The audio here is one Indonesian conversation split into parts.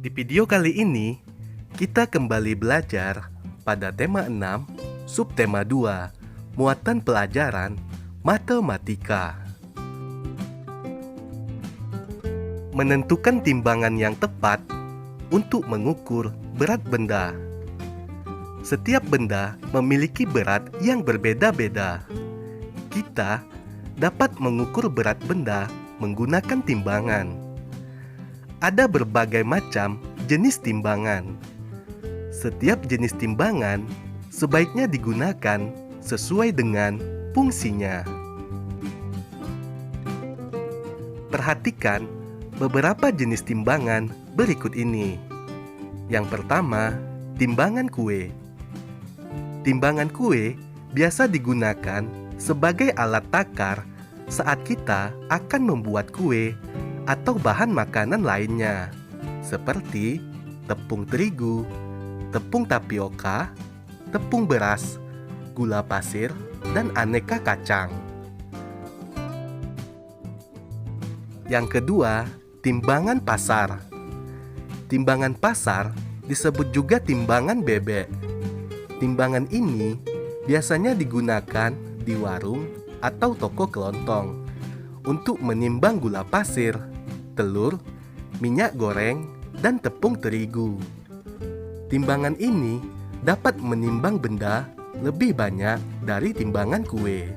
Di video kali ini, kita kembali belajar pada tema 6, subtema 2, muatan pelajaran matematika. Menentukan timbangan yang tepat untuk mengukur berat benda. Setiap benda memiliki berat yang berbeda-beda. Kita dapat mengukur berat benda menggunakan timbangan. Ada berbagai macam jenis timbangan. Setiap jenis timbangan sebaiknya digunakan sesuai dengan fungsinya. Perhatikan beberapa jenis timbangan berikut ini. Yang pertama, timbangan kue. Timbangan kue biasa digunakan sebagai alat takar saat kita akan membuat kue atau bahan makanan lainnya, seperti tepung terigu, tepung tapioka, tepung beras, gula pasir, dan aneka kacang. Yang kedua, timbangan pasar. Timbangan pasar disebut juga timbangan bebek. Timbangan ini biasanya digunakan di warung atau toko kelontong untuk menimbang gula pasir, telur, minyak goreng, dan tepung terigu. Timbangan ini dapat menimbang benda lebih banyak dari timbangan kue.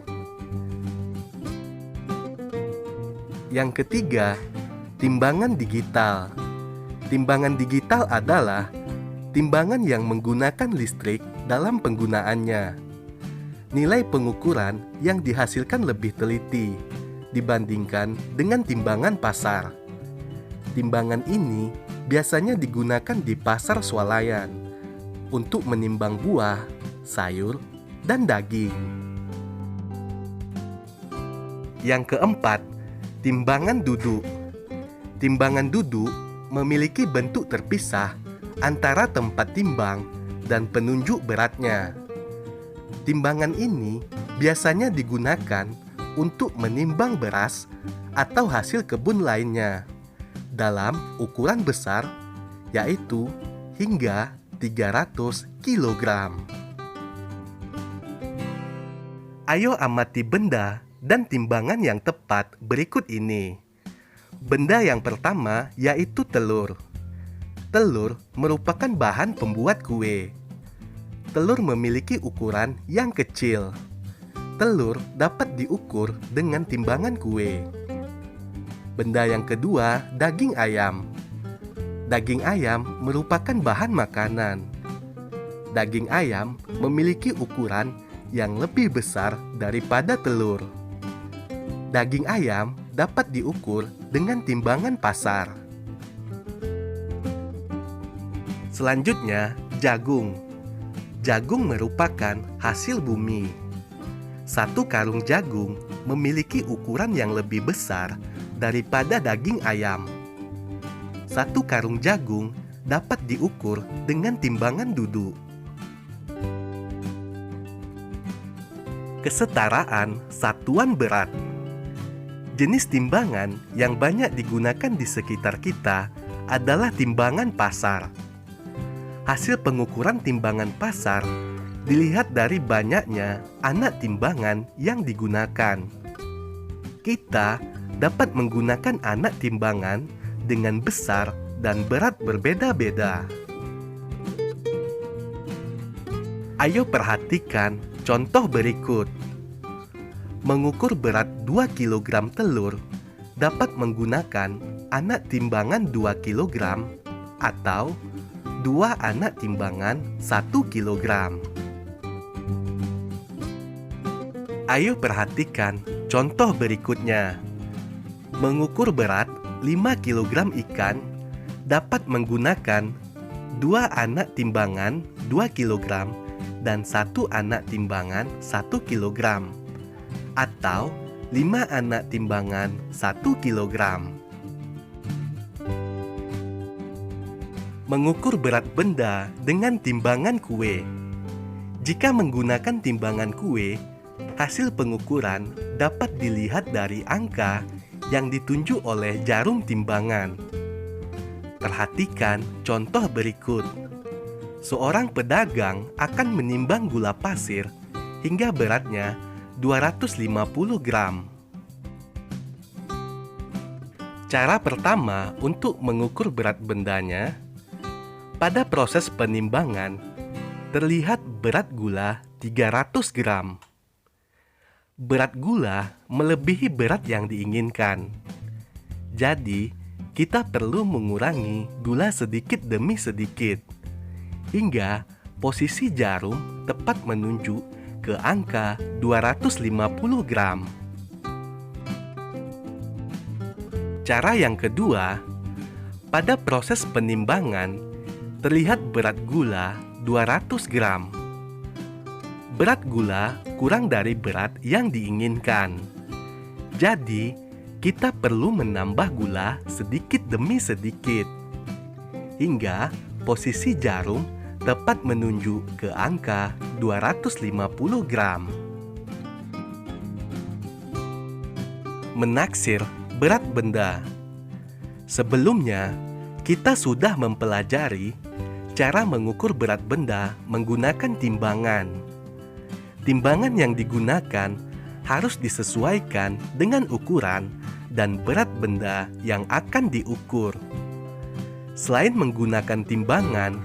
Yang ketiga, timbangan digital. Timbangan digital adalah timbangan yang menggunakan listrik dalam penggunaannya. Nilai pengukuran yang dihasilkan lebih teliti dibandingkan dengan timbangan pasar. Timbangan ini biasanya digunakan di pasar swalayan untuk menimbang buah, sayur, dan daging. Yang keempat, timbangan duduk. Timbangan duduk memiliki bentuk terpisah antara tempat timbang dan penunjuk beratnya. Timbangan ini biasanya digunakan untuk menimbang beras atau hasil kebun lainnya dalam ukuran besar, yaitu hingga 300 kg. Ayo amati benda dan timbangan yang tepat berikut ini. Benda yang pertama yaitu telur. Telur merupakan bahan pembuat kue. Telur memiliki ukuran yang kecil. Telur dapat diukur dengan timbangan kue. Benda yang kedua, daging ayam. Daging ayam merupakan bahan makanan. Daging ayam memiliki ukuran yang lebih besar daripada telur. Daging ayam dapat diukur dengan timbangan pasar. Selanjutnya, jagung. Jagung merupakan hasil bumi. Satu karung jagung memiliki ukuran yang lebih besar daripada daging ayam. Satu karung jagung dapat diukur dengan timbangan duduk. Kesetaraan satuan berat. Jenis timbangan yang banyak digunakan di sekitar kita adalah timbangan pasar. Hasil pengukuran timbangan pasar dilihat dari banyaknya anak timbangan yang digunakan. Kita dapat menggunakan anak timbangan dengan besar dan berat berbeda-beda. Ayo perhatikan contoh berikut. Mengukur berat 2 kg telur dapat menggunakan anak timbangan 2 kg atau 2 anak timbangan 1 kg. Ayo perhatikan contoh berikutnya. Mengukur berat 5 kg ikan dapat menggunakan 2 anak timbangan 2 kg dan 1 anak timbangan 1 kg atau 5 anak timbangan 1 kg. Mengukur berat benda dengan timbangan kue. Jika menggunakan timbangan kue, hasil pengukuran dapat dilihat dari angka yang ditunjuk oleh jarum timbangan. Perhatikan contoh berikut. Seorang pedagang akan menimbang gula pasir hingga beratnya 250 gram. Cara pertama untuk mengukur berat bendanya, pada proses penimbangan terlihat berat gula 300 gram. Berat gula melebihi berat yang diinginkan. Jadi, kita perlu mengurangi gula sedikit demi sedikit, hingga posisi jarum tepat menunjuk ke angka 250 gram. Cara yang kedua, pada proses penimbangan terlihat berat gula 200 gram. Berat gula kurang dari berat yang diinginkan. Jadi, kita perlu menambah gula sedikit demi sedikit, hingga posisi jarum tepat menunjuk ke angka 250 gram. Menaksir berat benda. Sebelumnya, kita sudah mempelajari cara mengukur berat benda menggunakan timbangan. Timbangan yang digunakan harus disesuaikan dengan ukuran dan berat benda yang akan diukur. Selain menggunakan timbangan,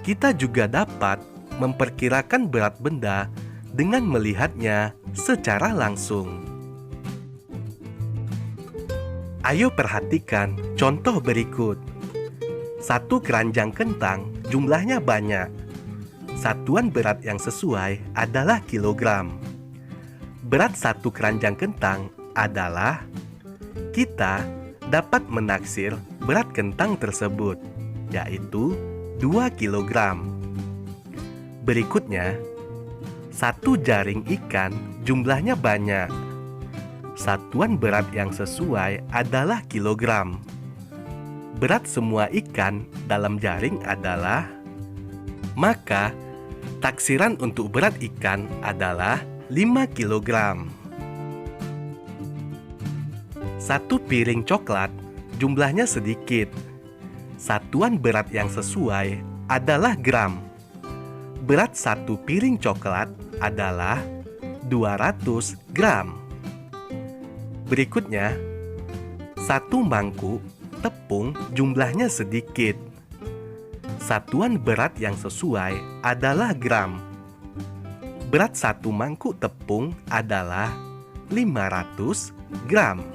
kita juga dapat memperkirakan berat benda dengan melihatnya secara langsung. Ayo perhatikan contoh berikut. Satu keranjang kentang jumlahnya banyak. Satuan berat yang sesuai adalah kilogram. Berat satu keranjang kentang adalah, kita dapat menaksir berat kentang tersebut, yaitu 2 kilogram. Berikutnya, satu jaring ikan jumlahnya banyak. Satuan berat yang sesuai adalah kilogram. Berat semua ikan dalam jaring adalah, maka taksiran untuk berat ikan adalah 5 kilogram. Satu piring coklat jumlahnya sedikit. Satuan berat yang sesuai adalah gram. Berat satu piring coklat adalah 200 gram. Berikutnya, satu mangkuk tepung jumlahnya sedikit. Satuan berat yang sesuai adalah gram. Berat satu mangkuk tepung adalah 500 gram.